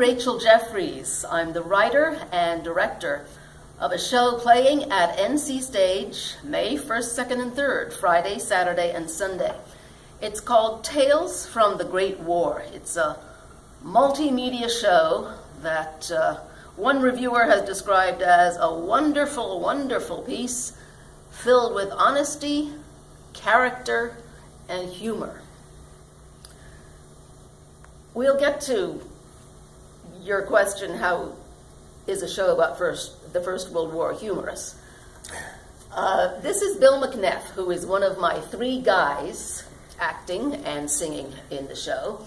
Rachel Jeffries. I'm the writer and director of a show playing at NC Stage May 1st, 2nd, and 3rd, Friday, Saturday, and Sunday. It's called Tales from the Great War. It's a multimedia show that one reviewer has described as a wonderful, wonderful piece filled with honesty, character, and humor. We'll get to your question, how is a show about the First World War humorous? This is Bill McNeff, who is one of my three guys acting and singing in the show.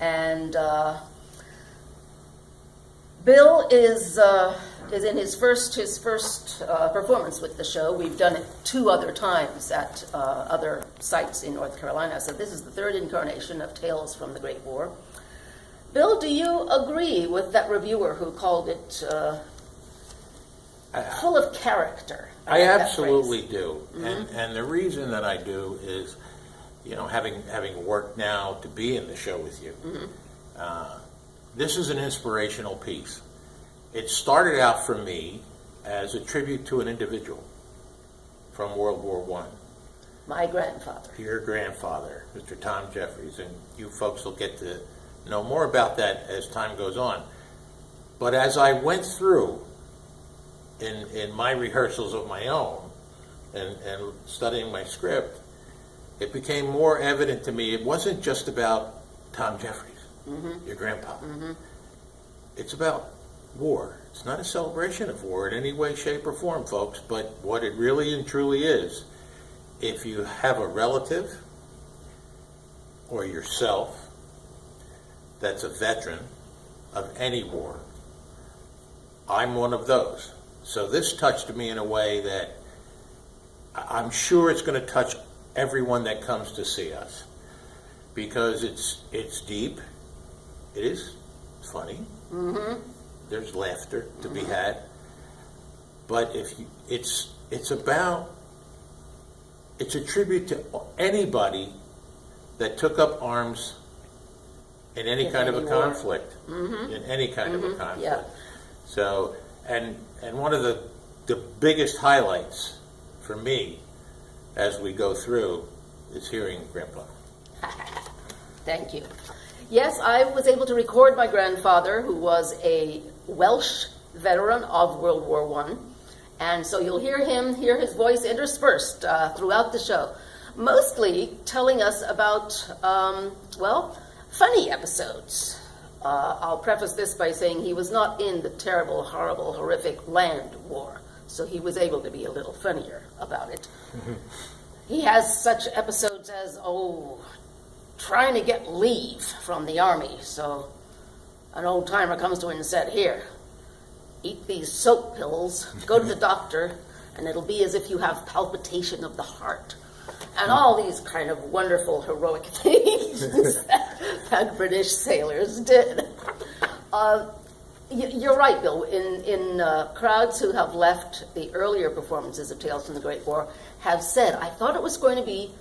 And Bill is in his first performance with the show. We've done it 2 other times at other sites in North Carolina, so this is the 3rd incarnation of Tales from the Great War. Bill, do you agree with that reviewer who called it full of character? I absolutely do. Mm-hmm. And the reason that I do is, having worked now to be in the show with you, mm-hmm. This is an inspirational piece. It started out for me as a tribute to an individual from World War I. My grandfather. Your grandfather, Mr. Tom Jeffries, and you folks will get to know more about that as time goes on. But as I went through in my rehearsals of my own and studying my script, it became more evident to me it wasn't just about Tom Jeffries, mm-hmm. your grandpa. Mm-hmm. It's about war. It's not a celebration of war in any way, shape, or form, folks, but what it really and truly is, if you have a relative or yourself that's a veteran of any war, I'm one of those. So this touched me in a way that I'm sure it's going to touch everyone that comes to see us, because it's deep, it is funny, mm-hmm. there's laughter to be had, but it's a tribute to anybody that took up arms in any kind of a conflict, mm-hmm. in any kind mm-hmm. of a conflict. Yeah. So, and one of the biggest highlights for me as we go through is hearing Grandpa. Thank you. Yes, I was able to record my grandfather, who was a Welsh veteran of World War I, and so you'll hear his voice interspersed throughout the show, mostly telling us about, funny episodes. I'll preface this by saying he was not in the terrible, horrible, horrific land war, so he was able to be a little funnier about it. Mm-hmm. He has such episodes as, trying to get leave from the army, so an old timer comes to him and said, "Here, eat these soap pills, go to the doctor, and it'll be as if you have palpitation of the heart." And all these kind of wonderful, heroic things that British sailors did. You're right, Bill. In crowds who have left the earlier performances of Tales from the Great War have said, "I thought it was going to be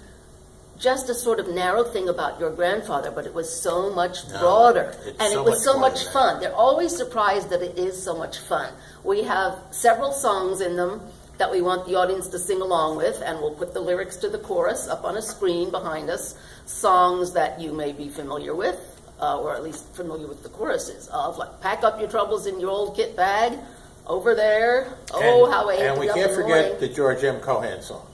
just a sort of narrow thing about your grandfather, but it was so much broader, and it was so much fun." They're always surprised that it is so much fun. We have several songs in them that we want the audience to sing along with, and we'll put the lyrics to the chorus up on a screen behind us, songs that you may be familiar with, or at least familiar with the choruses of, like "Pack Up Your Troubles in Your Old Kit Bag," "Over There," How I Ended Up in the Morning. And we can't forget the George M. Cohan song,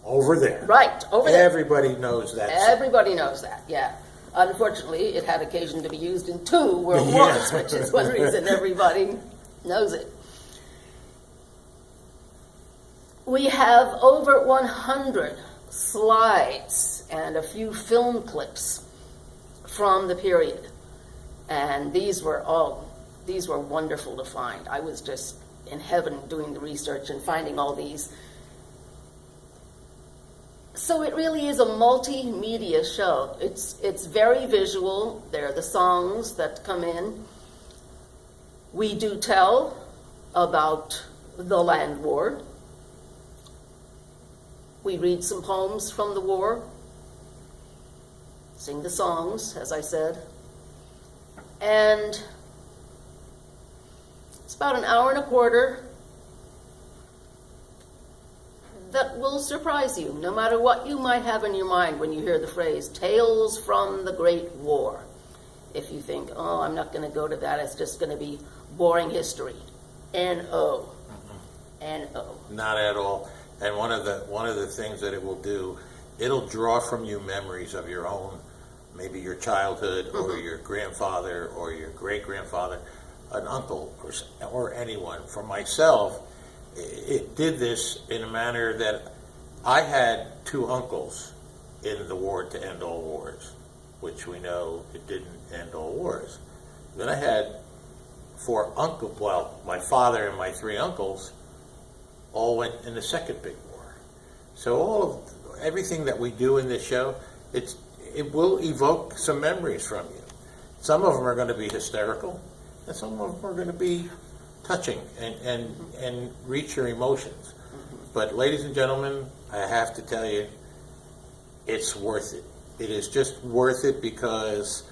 "Over There." Right, Over There. Everybody knows that song. Everybody knows that, yeah. Unfortunately, it had occasion to be used in 2 World Wars, which is one reason everybody knows it. We have over 100 slides and a few film clips from the period, and these were wonderful to find. I was just in heaven doing the research and finding all these. So it really is a multimedia show. It's very visual. There are the songs that come in. We do tell about the land war. We read some poems from the war, sing the songs, as I said, and It's about an hour and a quarter that will surprise you, no matter what you might have in your mind when you hear the phrase, Tales from the Great War. If you think, oh, I'm not going to go to that, it's just going to be boring history. N-O. N-O. Not at all. And one of the things that it will do, it'll draw from you memories of your own, maybe your childhood or your grandfather or your great-grandfather, an uncle or anyone. For myself, it did this in a manner that I had 2 uncles in the war to end all wars, which we know it didn't end all wars. Then I had 4 uncles, well, my father and my 3 uncles all went in the second big war. So everything that we do in this show, it will evoke some memories from you. Some of them are going to be hysterical, and some of them are going to be touching and reach your emotions. But ladies and gentlemen, I have to tell you, it's worth it. It is just worth it because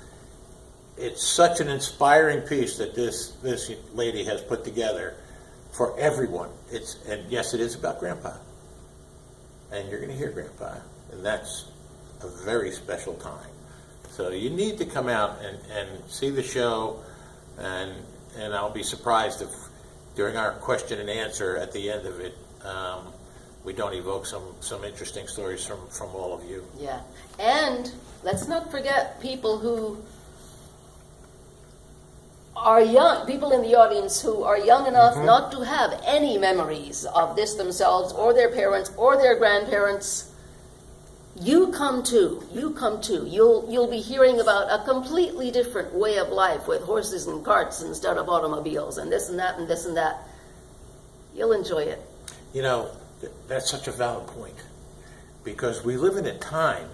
it's such an inspiring piece that this lady has put together for everyone. And yes, it is about Grandpa. And you're going to hear Grandpa. And that's a very special time. So you need to come out and see the show, and I'll be surprised if during our question and answer at the end of it, we don't evoke some interesting stories from all of you. Yeah. And let's not forget people who are young, people in the audience who are young enough not to have any memories of this themselves or their parents or their grandparents. You come too. You'll be hearing about a completely different way of life with horses and carts instead of automobiles and this and that and this and that. You'll enjoy it. You know, that's such a valid point, because we live in a time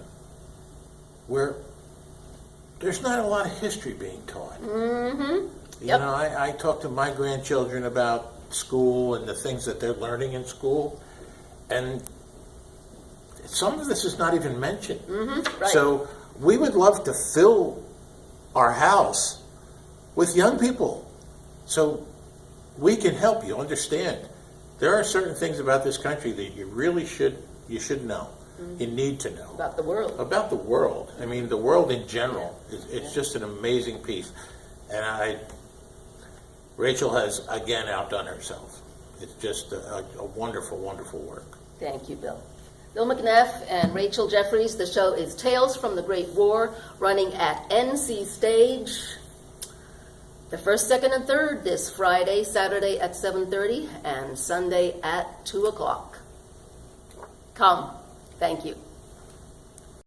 where there's not a lot of history being taught. Mm-hmm. You know, I talk to my grandchildren about school and the things that they're learning in school, and some of this is not even mentioned. Mm-hmm. Right. So we would love to fill our house with young people so we can help you understand. There are certain things about this country that you really should know. You need to know. About the world. About the world. I mean, the world in general. It's just an amazing piece. And Rachel has, again, outdone herself. It's just a wonderful, wonderful work. Thank you, Bill. Bill McNeff and Rachel Jeffries. The show is Tales from the Great War, running at NC Stage the 1st, 2nd, and 3rd this Friday, Saturday at 7:30, and Sunday at 2 o'clock. Come. Thank you.